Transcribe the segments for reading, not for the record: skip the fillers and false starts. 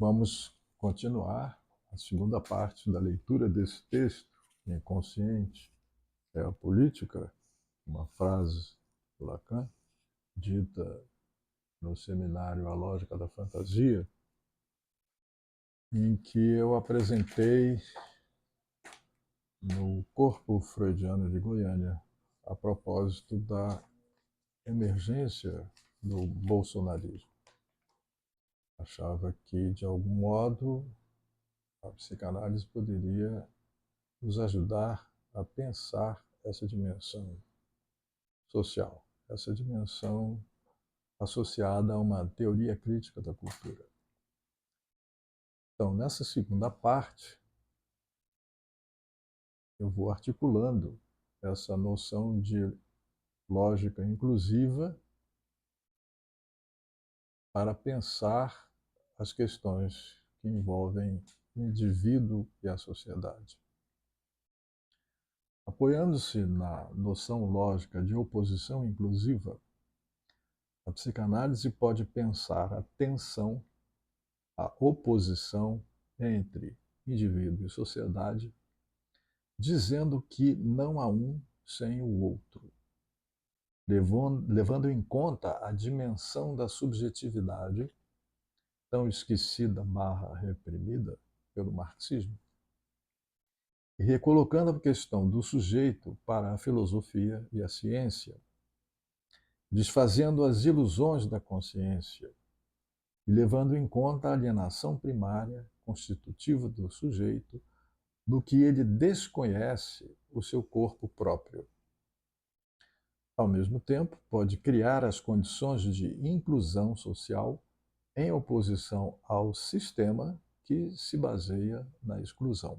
Vamos continuar a segunda parte da leitura desse texto, Inconsciente é a Política, uma frase do Lacan, dita no seminário A Lógica da Fantasia, em que eu apresentei no Corpo Freudiano de Goiânia, a propósito da emergência do bolsonarismo. Achava que, de algum modo, a psicanálise poderia nos ajudar a pensar essa dimensão social, essa dimensão associada a uma teoria crítica da cultura. Então, nessa segunda parte, eu vou articulando essa noção de lógica inclusiva para pensar as questões que envolvem o indivíduo e a sociedade. Apoiando-se na noção lógica de oposição inclusiva, a psicanálise pode pensar a tensão, a oposição entre indivíduo e sociedade, dizendo que não há um sem o outro, levando em conta a dimensão da subjetividade, tão esquecida / reprimida pelo marxismo, e recolocando a questão do sujeito para a filosofia e a ciência, desfazendo as ilusões da consciência e levando em conta a alienação primária constitutiva do sujeito, no que ele desconhece o seu corpo próprio. Ao mesmo tempo, pode criar as condições de inclusão social em oposição ao sistema que se baseia na exclusão.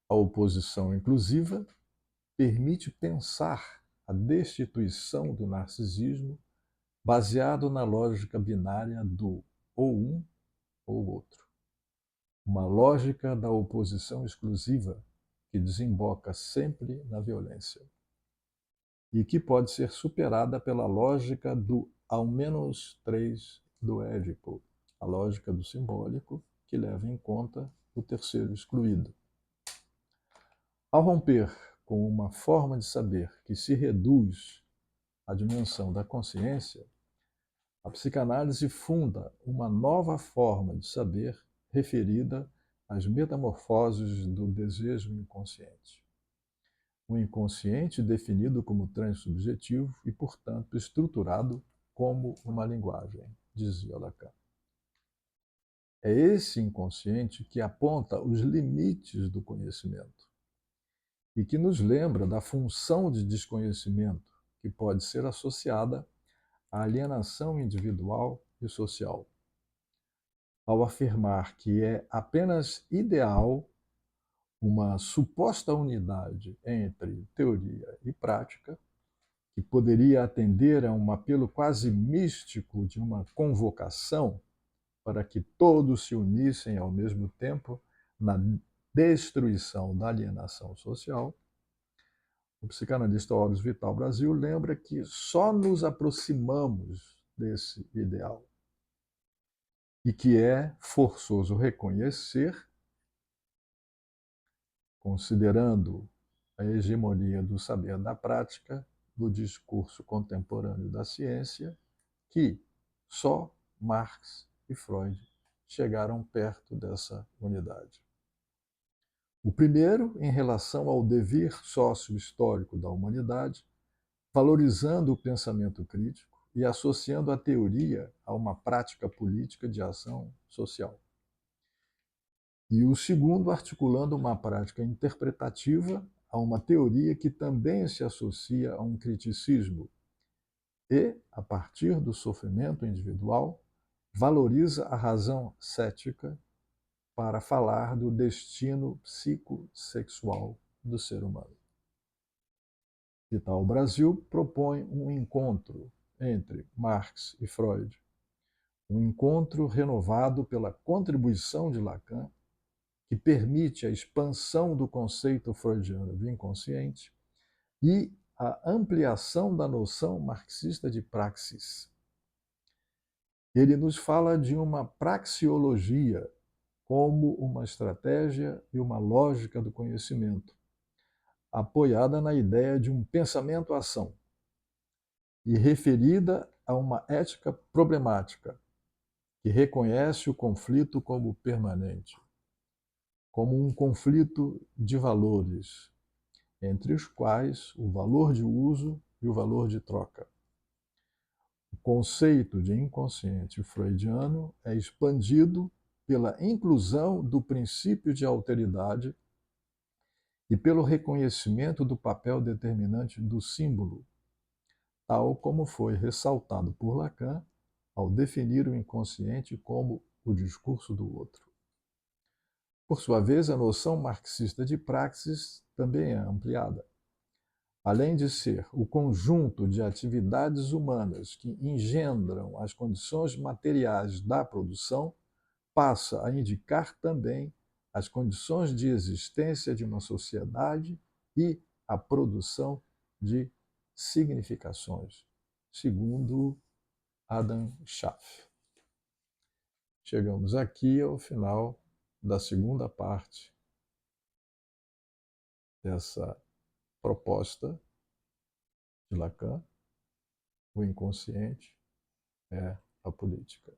A oposição inclusiva permite pensar a destituição do narcisismo baseado na lógica binária do ou um ou outro. Uma lógica da oposição exclusiva que desemboca sempre na violência e que pode ser superada pela lógica do ao menos três do Édipo, a lógica do simbólico que leva em conta o terceiro excluído. Ao romper com uma forma de saber que se reduz à dimensão da consciência, a psicanálise funda uma nova forma de saber referida às metamorfoses do desejo inconsciente. O inconsciente definido como transsubjetivo e, portanto, estruturado como uma linguagem, dizia Lacan. É esse inconsciente que aponta os limites do conhecimento e que nos lembra da função de desconhecimento que pode ser associada à alienação individual e social. Ao afirmar que é apenas ideal uma suposta unidade entre teoria e prática, que poderia atender a um apelo quase místico de uma convocação para que todos se unissem ao mesmo tempo na destruição da alienação social, o psicanalista Horus Vital Brasil lembra que só nos aproximamos desse ideal e que é forçoso reconhecer, considerando a hegemonia do saber da prática, do discurso contemporâneo da ciência, que só Marx e Freud chegaram perto dessa unidade. O primeiro, em relação ao devir sócio-histórico da humanidade, valorizando o pensamento crítico e associando a teoria a uma prática política de ação social. E o segundo, articulando uma prática interpretativa a uma teoria que também se associa a um criticismo e, a partir do sofrimento individual, valoriza a razão cética para falar do destino psicossexual do ser humano. Vital Brasil propõe um encontro entre Marx e Freud, um encontro renovado pela contribuição de Lacan, que permite a expansão do conceito freudiano do inconsciente e a ampliação da noção marxista de praxis. Ele nos fala de uma praxeologia como uma estratégia e uma lógica do conhecimento, apoiada na ideia de um pensamento-ação e referida a uma ética problemática, que reconhece o conflito como permanente, como um conflito de valores, entre os quais o valor de uso e o valor de troca. O conceito de inconsciente freudiano é expandido pela inclusão do princípio de alteridade e pelo reconhecimento do papel determinante do símbolo, tal como foi ressaltado por Lacan ao definir o inconsciente como o discurso do outro. Por sua vez, a noção marxista de praxis também é ampliada. Além de ser o conjunto de atividades humanas que engendram as condições materiais da produção, passa a indicar também as condições de existência de uma sociedade e a produção de significações, segundo Adam Schaff. Chegamos aqui ao final da segunda parte dessa proposta de Lacan: o inconsciente é a política.